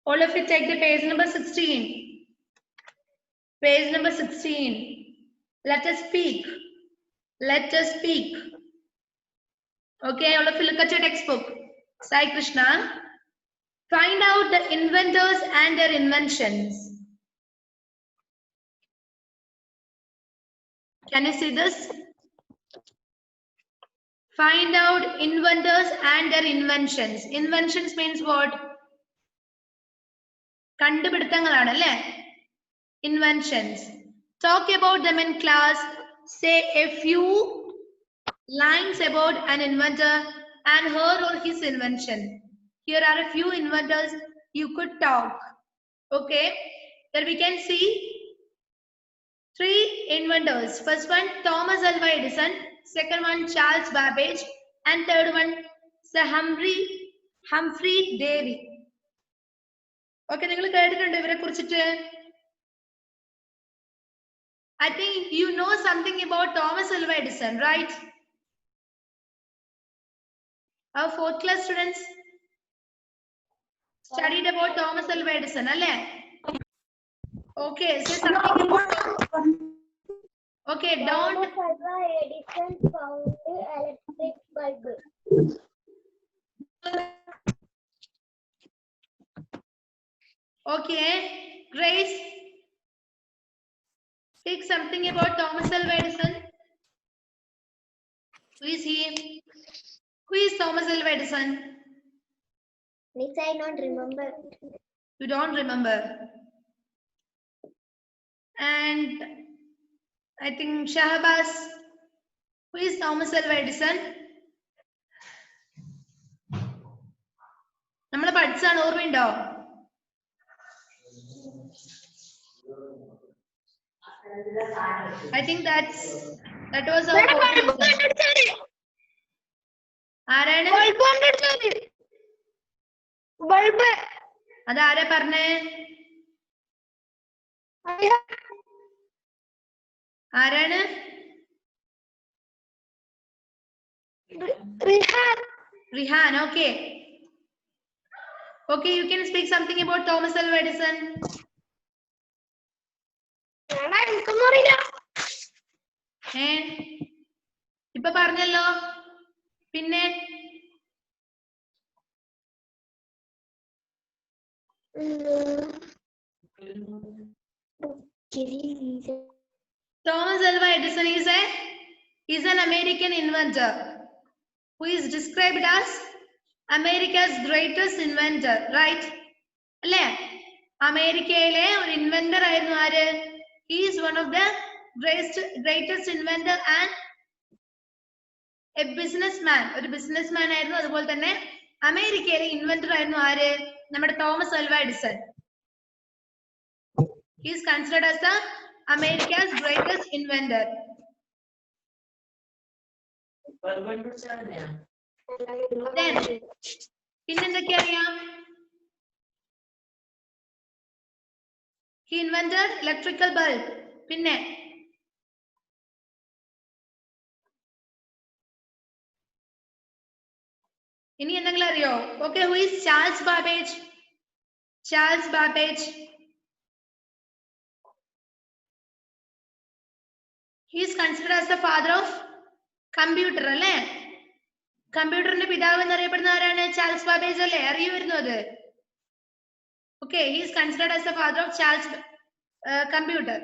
All of you take the page number 16. Page number 16. Let us speak. Let us speak. Okay, all of you look at your textbook. Sai Krishna. Find out the inventors and their inventions. Can you see this? Find out inventors and their inventions. Inventions means what? കണ്ടുപിടുത്തങ്ങളാണ് അല്ലേ? Inventions. Talk about them in class. Say a few lines about an inventor and her or his invention. Here are a few inventors you could talk. Okay, there we can see 3 inventors. First one, Thomas Alva Edison. Second one, Charles Babbage. And third one, Sir Humphrey Davy. Okay, നിങ്ങൾ കേട്ടിട്ടുണ്ടോ ഇവരെ കുറിച്ചിട്ട്? I think you know something about Thomas Alva Edison, right? Our 4th class students studied about Thomas Alva Edison, alle? Okay, say something about. Okay, don't. Thomas Alva Edison found the electric bulb. Okay, Grace. Speak something about Thomas Alva Edison. Who is he? Who is Thomas Alva Edison? Miss, I don't remember. You don't remember. And I think Shahbaz. Who is Thomas Alva Edison? നമ്മൾ പഠിച്ചാണ് ഓർമ്മയുണ്ടോ? I think that was our ആരാണ്? Bulb. അതാരാ പറഞ്ഞേ? ആരാണ്? Rihan. Okay. Okay, you can speak something about Thomas Alva Edison. ഇപ്പൊ പറഞ്ഞല്ലോ. പിന്നെ Thomas Alva Edison is an American inventor who is described as America's greatest inventor, right? അല്ലേ? അമേരിക്കയിലെ ഒരു ഇൻവെന്റർ ആയിരുന്നു ആര്? He is one of the greatest inventor and a businessman. ഒരു businessman ആയിരുന്നു. അതുപോലെ തന്നെ അമേരിക്കയിലെ ഇൻവെന്റർ ആയിരുന്നു ആര്? നമ്മുടെ Thomas halwa Edison. He is considered as the America's greatest inventor. Then പിന്നെന്തൊക്കെ അറിയാം? He invented electrical bulb. പിന്നെ ഇനി എന്തെങ്കിലും അറിയോ? Okay, who is Charles Babbage? Charles Babbage. He is considered as the father of computer, അല്ലേ? കമ്പ്യൂട്ടറിന്റെ പിതാവ് എന്നറിയപ്പെടുന്ന ആരാണ്? ചാൾസ് ബാബേജ് അല്ലേ? അറിയുമായിരുന്നു അത്? Okay, he is considered as the father of computer.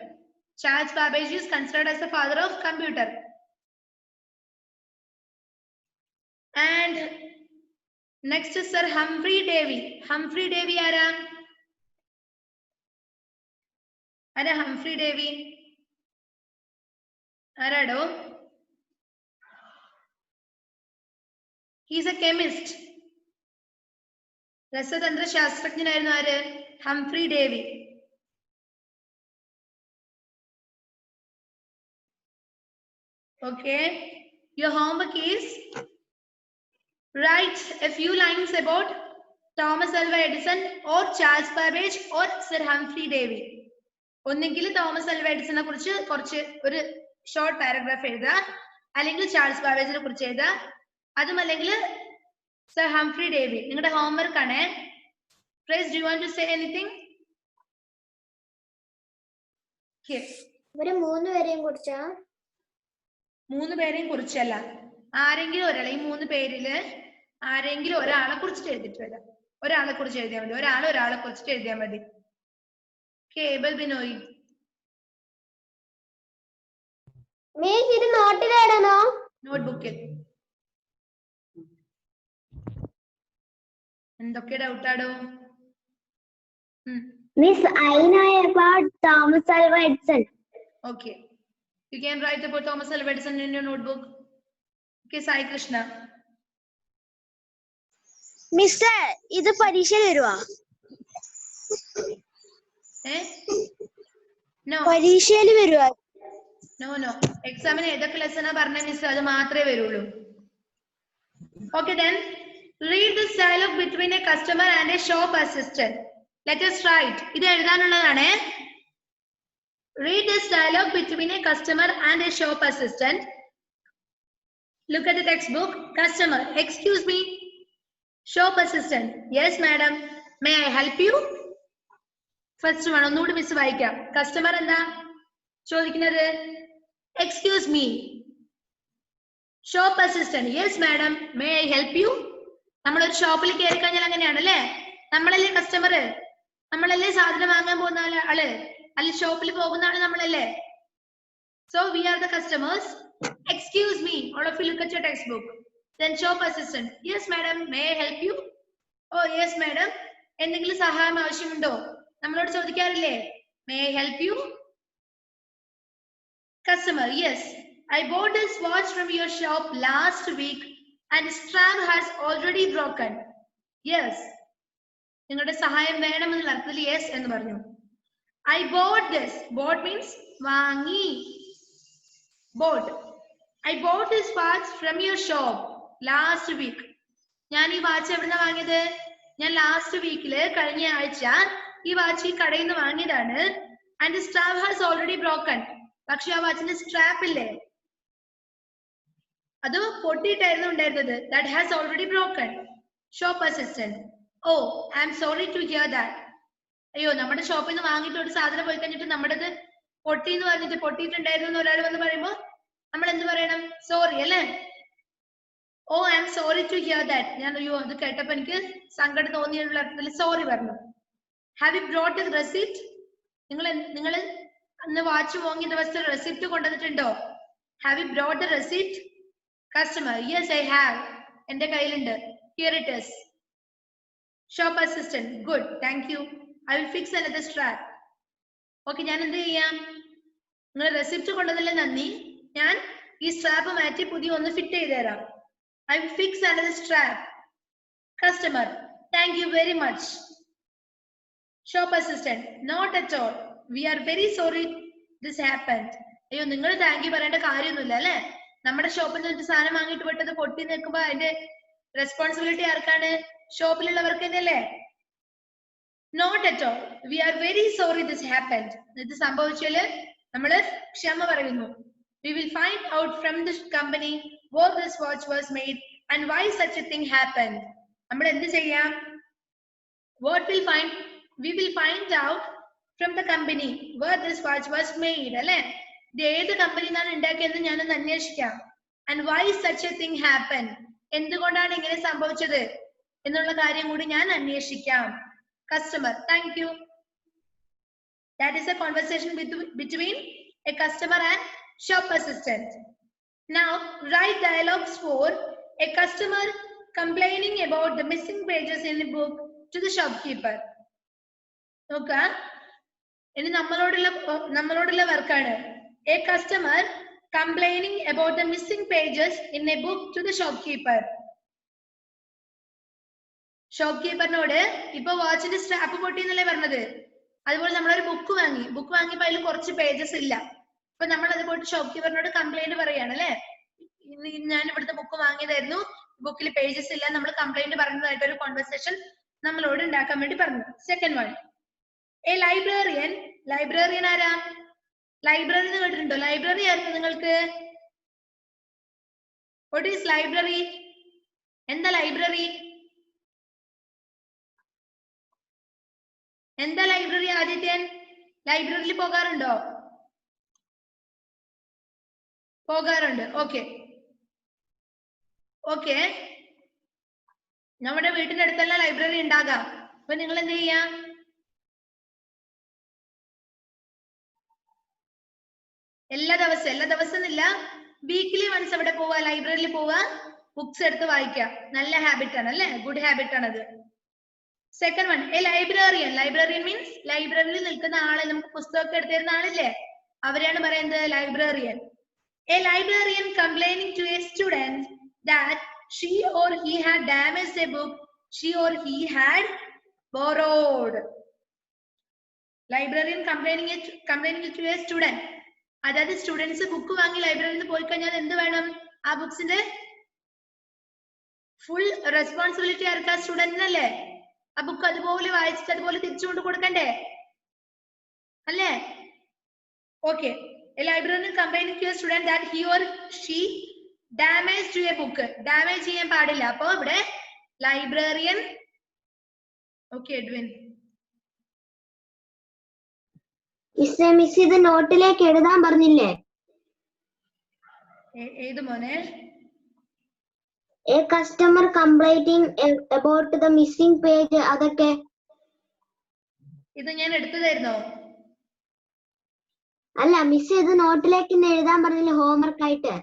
Charles Babbage is considered as the father of computer. And next is Sir Humphrey Davy. Humphrey Davy ആരാ? ആരാ Humphrey Davy? ആരാടോ? He is a chemist. രസതന്ത്ര ശാസ്ത്രജ്ഞനായിരുന്നു ആര്? Humphrey Davy. Okay, your homework is write a few lines about Thomas Alva Edison or Charles Babbage or Sir Humphrey Davy. ഒന്നെങ്കിൽ Thomas halwa എഡിസനെ കുറിച്ച് കുറച്ച് ഒരു short paragraph എഴുതുക, അല്ലെങ്കിൽ Charles ബാബേജിനെ കുറിച്ച് എഴുതുക, അതും അല്ലെങ്കിൽ സർ ഹംഫ്രി ഡേവി. നിങ്ങളുടെ ഹോംവർക്ക് ആണ്. Praise, do you want to say anything? Okay. ഇവര് 3 പേരെയും കുറിച്ചാ? 3 പേരെയും കുറിച്ചല്ല, ആരെങ്കിലും ഒരാളെ, ഈ 3 പേരില് ആരെങ്കിലും ഒരാളെ കുറിച്ചിട്ട് എഴുതിട്ട് വരാം. ഒരാളെ കുറിച്ച് എഴുതിയാൽ മതി. ഒരാളെ കുറിച്ചിട്ട് എഴുതിയാൽ മതി. കേബിൾ ബിനോയ്. മിസ് ഇത് നോട്ടിൽ എഴുതണോ? നോട്ട്ബുക്കിൽ. എന്തൊക്കെ ഡൗട്ടാടോ? Miss, I know about Thomas Alva Edison. Okay. You can write about Thomas Alva Edison in your notebook. Okay, Sai Krishna. Mister, ഇത് പരീക്ഷയിൽ വരുവാ? No. പരീക്ഷയിൽ വരുവാ? No. എക്സാമിന് ഏതൊക്കെ ലെസണാ പറഞ്ഞ മിസ് അത് മാത്രമേ വരുള്ളൂ. Okay then. Read this dialogue between a customer and a shop assistant. Let us write. ഇത് എഴുതാനുള്ളതാണ്. Read this dialogue between a customer and a shop assistant. Look at the textbook. Customer, excuse me. Shop assistant, yes madam. May I help you? First one, ഒന്നുകൂടി miss വായിക്കാം. Customer എന്താ ചോദിക്കുന്നത്? Excuse me. Shop assistant, yes madam. May I help you? നമ്മളൊരു ഷോപ്പിൽ കയറി കഴിഞ്ഞാൽ അങ്ങനെയാണല്ലേ? നമ്മളല്ലേ കസ്റ്റമർ? നമ്മളല്ലേ സാധനം വാങ്ങാൻ പോകുന്ന ആള്? അല്ല, ഷോപ്പിൽ പോകുന്ന ആള് നമ്മളല്ലേ? So we are the customers. Excuse me. All of you look at your textbook. Then shop assistant, yes madam. May I help you? Oh yes madam. എന്തെങ്കിലും സഹായം ആവശ്യമുണ്ടോ? നമ്മളോട് ചോദിക്കാറില്ലേ? May I help you? Customer, yes. I bought this watch from your shop last week and strap has already broken. Yes. നിങ്ങളുടെ സഹായം വേണമെന്നുള്ള അർത്ഥത്തിൽ yes എന്ന് പറഞ്ഞു. I bought this. Bought means വാങ്ങി. Bought. I bought this watch from your shop last week. ഞാൻ ഈ watch എവിടുന്ന വാങ്ങിയത്? ഞാൻ ലാസ്റ്റ് വീക്കില്, കഴിഞ്ഞ ആഴ്ച ഈ വാച്ച് ഈ കടയിൽ നിന്ന് വാങ്ങിയതാണ്. And the strap has already broken. പക്ഷെ ആ വാച്ചിന്റെ സ്ട്രാപ്പ് ഇല്ലേ, അത് പൊട്ടിയിട്ടായിരുന്നു ഉണ്ടായിരുന്നത്. That has already broken. Shop assistant, oh I am sorry to hear that. അയ്യോ, നമ്മുടെ ഷോപ്പിൽ നിന്ന് വാങ്ങിയിട്ട് ഒരു സാധനം പോയി കഴിഞ്ഞിട്ട് നമ്മുടേത് പൊട്ടി എന്ന് പറഞ്ഞിട്ട്, പൊട്ടിയിട്ടുണ്ടായിരുന്നു എന്ന് ഒരാൾ വന്ന് പറയുമ്പോ നമ്മൾ എന്ത് പറയണം? സോറി അല്ലേ? Oh I am sorry to hear that. ഞാൻ അയ്യോ അത് കേട്ടപ്പോ എനിക്ക് സങ്കടം തോന്നിയുള്ള അർത്ഥത്തിൽ സോറി പറഞ്ഞു. Have you brought the receipt? നിങ്ങൾ അന്ന് വാച്ച് വാങ്ങിയ ദിവസത്തെ റെസിപ്റ്റ് കൊണ്ടുവന്നിട്ടുണ്ടോ? Have you brought the receipt? Customer, yes I have. എന്റെ കയ്യിലുണ്ട്. Here it is. Shop assistant, good, thank you. I will fix another strap. Okay, ഞാൻ എന്ത് ചെയ്യാം? നിങ്ങൾ റെസിപ്റ്റ് കൊണ്ടുവന്നില്ല, നന്ദി. ഞാൻ ഈ സ്ട്രാപ്പ് മാറ്റി പുതിയ ഒന്ന് ഫിറ്റ് ചെയ്ത് തരാം. I will fix another strap. Customer, thank you very much. Shop assistant, not at all. We are very sorry this happened. അയ്യോ, നിങ്ങൾ താങ്ക് യു പറയേണ്ട കാര്യമൊന്നുമില്ല അല്ലെ? നമ്മുടെ ഷോപ്പിൽ നിന്ന് സാധനം വാങ്ങിയിട്ട് പെട്ടത് പൊട്ടി നിൽക്കുമ്പോ അതിന്റെ റെസ്പോൺസിബിലിറ്റി ആർക്കാണ്? ഷോപ്പിലുള്ളവർക്ക് തന്നെയല്ലേ? Not at all. We are very sorry this happened. ഇത് സംഭവിച്ചാല് നമ്മള് ക്ഷമ പറയുന്നു. We will find out from this company where this watch was made and why such a thing happened. നമ്മൾ എന്ത് ചെയ്യാം? What will find? We will find out from the company where this watch was made. അല്ലേ? ഇത് ഏത് കമ്പനിന്നാണ് ഉണ്ടാക്കിയതെന്ന് ഞാനൊന്ന് അന്വേഷിക്കാം. And why such a thing happened? എന്തുകൊണ്ടാണ് ഇങ്ങനെ സംഭവിച്ചത് എന്നുള്ള കാര്യം കൂടി ഞാൻ അന്വേഷിക്കാം. Customer, thank you. That is a conversation between a customer and shop assistant. Now write dialogues for a customer complaining about the missing pages in a book to the shopkeeper. നോക്ക, ഇനി നമ്മളോടുള്ള വർക്കാണ്. A customer complaining about the missing pages in a book to the shopkeeper. ഷോപ്കീപ്പറിനോട് ഇപ്പൊ വാച്ചിന്റെ strap പൊട്ടി എന്നല്ലേ പറഞ്ഞത്? അതുപോലെ നമ്മളൊരു ബുക്ക് വാങ്ങിയപ്പോ അതിൽ കുറച്ച് പേജസ് ഇല്ല. അപ്പൊ നമ്മൾ അത് പോയിട്ട് ഷോപ്പ് കീപ്പറിനോട് കംപ്ലൈന്റ് പറയാണ് അല്ലെ? ഞാൻ ഇവിടുത്തെ ബുക്ക് വാങ്ങിയതായിരുന്നു, ബുക്കിൽ പേജസ് ഇല്ല, നമ്മൾ കംപ്ലൈന്റ് പറഞ്ഞതായിട്ട് ഒരു കോൺവെർസേഷൻ നമ്മളോട് ഉണ്ടാക്കാൻ വേണ്ടി പറഞ്ഞു. സെക്കൻഡ് വൺ, എ ലൈബ്രറിയൻ ആരാ? ലൈബ്രറി എന്ന് കേട്ടിട്ടുണ്ടോ? ലൈബ്രറി ആയിരുന്നു നിങ്ങൾക്ക്? What is library? എന്താ ലൈബ്രറി? എന്താ ലൈബ്രറി ആദിത്യൻ? ലൈബ്രറിയിൽ പോകാറുണ്ടോ? പോകാറുണ്ട്. Okay okay. നമ്മുടെ വീട്ടിന്റെ അടുത്തെല്ലാം ലൈബ്രറി ഉണ്ടാകാം. അപ്പൊ നിങ്ങൾ എന്ത് ചെയ്യാം? എല്ലാ ദിവസം എന്നില്ല, വീക്കിലി വൺസ് അവിടെ പോവാ, ലൈബ്രറിയിൽ പോവാ, ബുക്സ് എടുത്ത് വായിക്കുക. നല്ല ഹാബിറ്റ് ആണ് അല്ലെ? ഗുഡ് ഹാബിറ്റ് ആണത്. Second one, A librarian. Librarian means ലൈബ്രറിയിൽ നിൽക്കുന്ന ആളെ, നമുക്ക് പുസ്തകമൊക്കെ എടുത്തിരുന്ന ആളില്ലേ, അവരെയാണ് പറയുന്നത് librarian. A librarian complaining to a student that she or he had damaged a book she or he had borrowed. Librarian complaining to a student. അതായത് students book വാങ്ങി ലൈബ്രറിയിൽ നിന്ന് പോയി കഴിഞ്ഞാൽ എന്ത് വേണം? ആ ബുക്സിന്റെ ഫുൾ റെസ്പോൺസിബിലിറ്റി ആർക്കാ? സ്റ്റുഡന്റിനല്ലേ? ആ ബുക്ക് അതുപോലെ വായിച്ചിട്ട് അതുപോലെ തിരിച്ചു കൊണ്ട് കൊടുക്കണ്ടേ അല്ലേ? Okay. A librarian complaining to a student that he or she damaged a book. Damage ചെയ്യാൻ പാടില്ല. അപ്പൊ ഇവിടെ ലൈബ്രറിയൻ. Okay Edwin. മിസ് ഇത് നോട്ടിലേക്ക് എഴുതാൻ പറഞ്ഞില്ലേ? ഏത് മോനെ? A customer complaining about the missing page. അതൊക്കെ ഇത് ഞാൻ എടുത്തതായിരുന്നോ? അല്ല മിസ്, ഇത് നോട്ടിലേക്ക് എഴുതാൻ പറഞ്ഞില്ലേ ഹോംവർക്ക് ആയിട്ട്?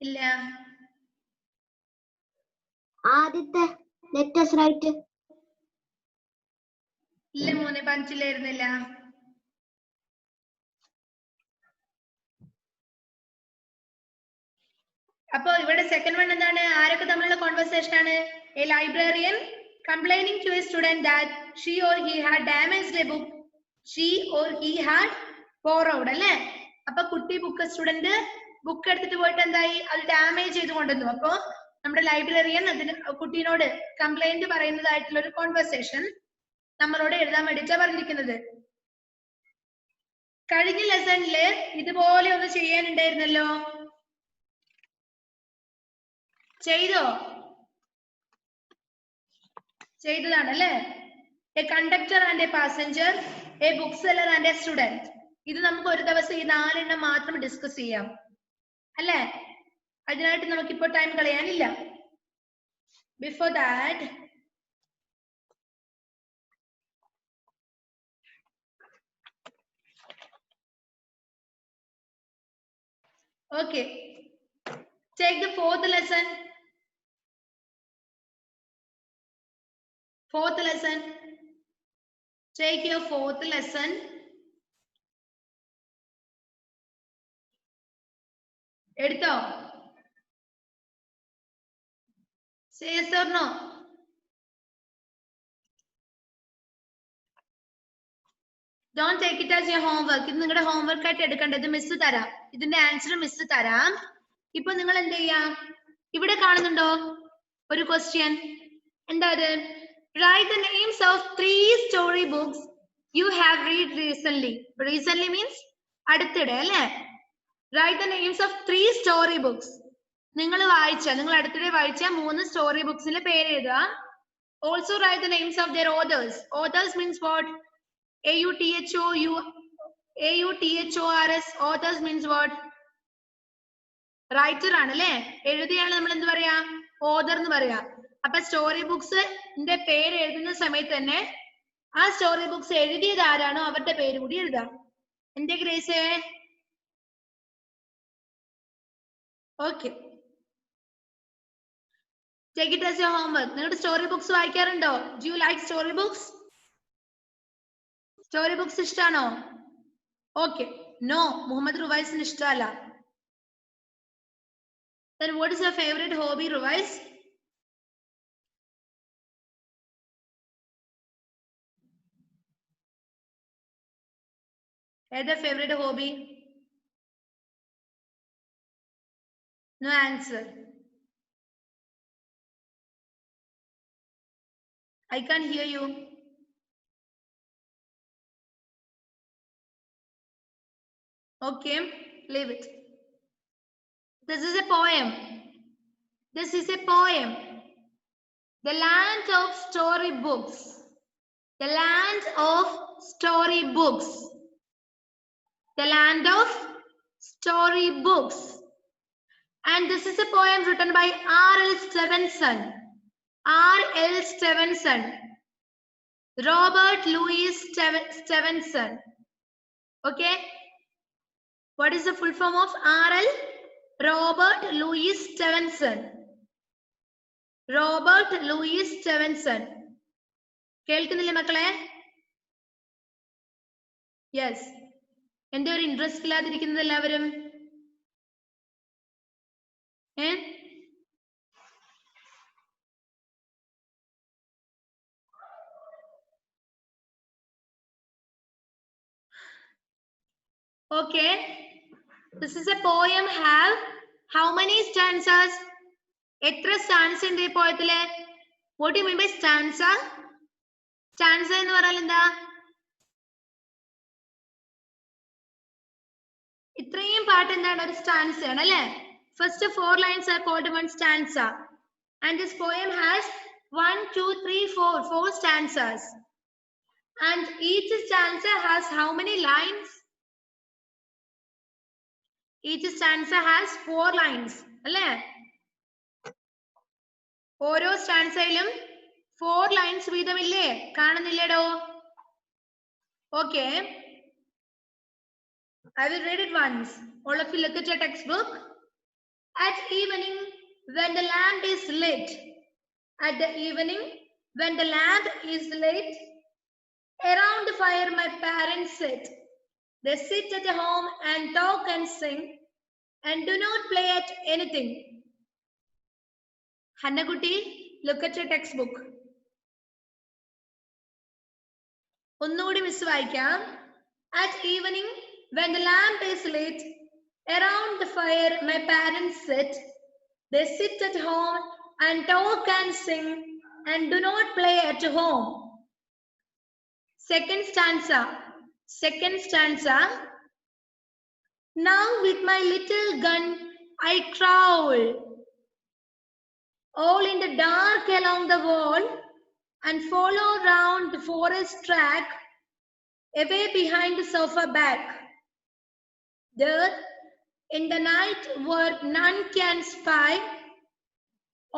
ഇല്ല. ആദ്യത്തെ ലെറ്റ് us write. ഇല്ല മോനെ, പഞ്ചില്ലായിരുന്നില്ല. അപ്പൊ ഇവിടെ സെക്കൻഡ് വൺ എന്താണ്? ആരൊക്കെ തമ്മിലുള്ള കോൺവെർസേഷൻ ആണ്? A librarian complaining to a student that she or he had damaged a book she or he had borrowed. അല്ലേ? അപ്പൊ കുട്ടി സ്റ്റുഡന്റ് ബുക്ക് എടുത്തിട്ട് പോയിട്ട് എന്തായി? അത് ഡാമേജ് ചെയ്ത് കൊണ്ടുവന്നു. അപ്പൊ നമ്മുടെ ലൈബ്രറിയൻ അതിന് കുട്ടീനോട് കംപ്ലൈന്റ് പറയുന്നതായിട്ടുള്ള ഒരു കോൺവെർസേഷൻ നമ്മളോട് എഴുതാൻ വേണ്ടിയിട്ടാണ് പറഞ്ഞിരിക്കുന്നത്. കഴിഞ്ഞ ലെസണില് ഇതുപോലെ ഒന്ന് ചെയ്യാനുണ്ടായിരുന്നല്ലോ, ചെയ്തോ? ചെയ്തതാണ് അല്ലേ? A conductor and A passenger, A book seller and A student. ഇത് നമുക്ക് ഒരു ദിവസം ഈ 4 എണ്ണം മാത്രം ഡിസ്കസ് ചെയ്യാം അല്ലേ? അതിനായിട്ട് നമുക്കിപ്പോ ടൈം കളയാനില്ല. Before that okay, take the fourth lesson. Take your fourth lesson. എടുത്തോ? Say yes or no. Don't take it as your homework. ഇത് നിങ്ങളുടെ ഹോംവർക്ക് ആയിട്ട് എടുക്കേണ്ടത്. മിസ് തരാം, ഇതിന്റെ ആൻസർ മിസ് തരാം. ഇപ്പൊ നിങ്ങൾ എന്ത് ചെയ്യാം? ഇവിടെ കാണുന്നുണ്ടോ ഒരു ക്വസ്റ്റ്യൻ? എന്താ അത്? Write the names of 3 story books you have read recently. Recently means അടുത്തിടെ അല്ലേ? Write the names of 3 story books. നിങ്ങൾ അടുത്തിടെ വായിച്ച 3 സ്റ്റോറി ബുക്സിന്റെ പേര് എഴുതുക. Also write the names of their authors. Authors means what? AUTHORS. Authors means what? Writer ആണ് അല്ലേ? എഴുതിയാണ് നമ്മൾ എന്ത് പറയാ? ഓതർ എന്ന് പറയാ. അപ്പൊ സ്റ്റോറി ബുക്സിന്റെ പേര് എഴുതുന്ന സമയത്ത് തന്നെ ആ സ്റ്റോറി ബുക്സ് എഴുതിയത് ആരാണോ അവരുടെ പേര് കൂടി എഴുതാം. എന്റെ Grace? Okay, take it as your homework. നിങ്ങളുടെ സ്റ്റോറി ബുക്സ് വായിക്കാറുണ്ടോ? Do you like story books? Story books ഇഷ്ടാണോ? ഓക്കെ. നോ, മുഹമ്മദ് റുവൈസിന് ഇഷ്ടമല്ല. Then what is your favorite hobby, Ruwais? Either favorite hobby? No answer. I can't hear you. Okay, leave it. This is a poem. This is a poem. The land of story books. The land of storybooks. The land of storybooks. And this is a poem written by R.L. Stevenson. R.L. Stevenson. Robert Louis Stevenson. Okay. What is the full form of R.L.? Robert Louis Stevenson. Robert Louis Stevenson. കേൾക്കുന്നില്ലേ മക്കളെ? Yes. എന്റെ ഒരു interest ഇല്ലാതിരിക്കുന്നത് എല്ലാവരും? Okay. This is a poem have how many stanzas? എത്ര stanza ഉണ്ട് ഈ പോയത്തില്? What do you mean by stanza? Stanza എന്ന് പറഞ്ഞാൽ എന്താ? ഇത്രയും പാട്ട് എന്താണ്? ഒരു stanza ആണ് അല്ലേ? First 4 lines are called one stanza. And this poem has 1, 2, 3, 4 stanzas. And each stanza has how many lines? Each stanza has 4 lines. അല്ലേ? ഓരോ stanzaയിലും 4 lines വീതമില്ലേ? കാണുന്നില്ലേടോ? Okay. I will read it once. All of you look at your textbook. At evening, when the lamp is lit. At the evening, when the lamp is lit, around the fire my parents sit. They sit at home and talk and sing and do not play at anything. Hannakutti, look at your textbook. ഒന്നുകൂടി miss വായിക്കാം. At evening, when the lamp is lit, around the fire my parents sit. They sit at home and talk and sing and do not play at home. Second stanza. Second stanza. Now with my little gun I crawl all in the dark along the wall and follow round the forest track away behind the sofa back. There in the night where none can spy,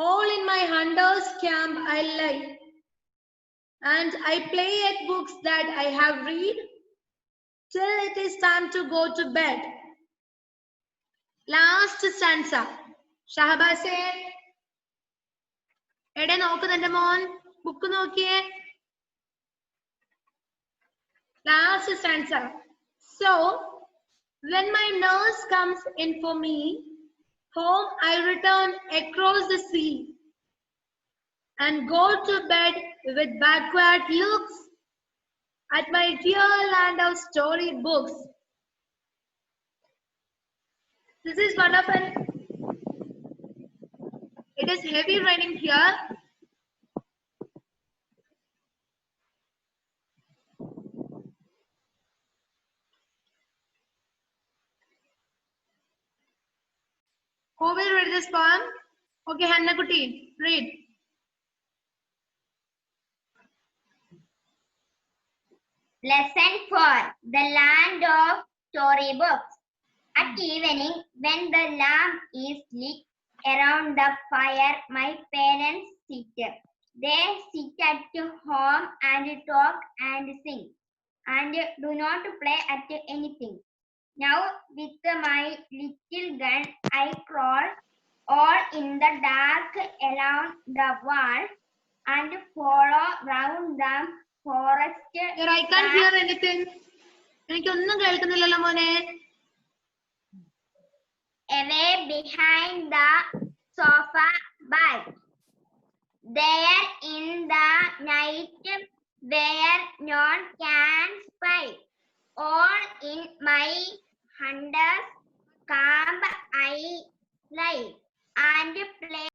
all in my hunter's camp I lie, and I play at books that I have read till it is time to go to bed. Last stanza. Shahbase, എടെ നോക്ക് തന്റെ മോൻ, book നോക്കിയേ. Last stanza. So, when my nurse comes in for me, home I return across the sea and go to bed with backward looks at my dear land of storybooks. This is one of an. It is heavy raining here. Who will read this poem? Okay, Hannakutti, read. Lesson 4. The land of storybooks. At evening, when the lamp is lit, around the fire my parents sit. They sit at home and talk and sing and do not play at anything. Now with my little gun I crawl all in the dark along the wall and follow round the forest. Here, I can't hear anything. എനിക്കൊന്നും കേൾക്കുന്നില്ലല്ലോ മോനെ. Away behind the sofa back. There in the night where none can spy, all in my hunter's camp I lie and play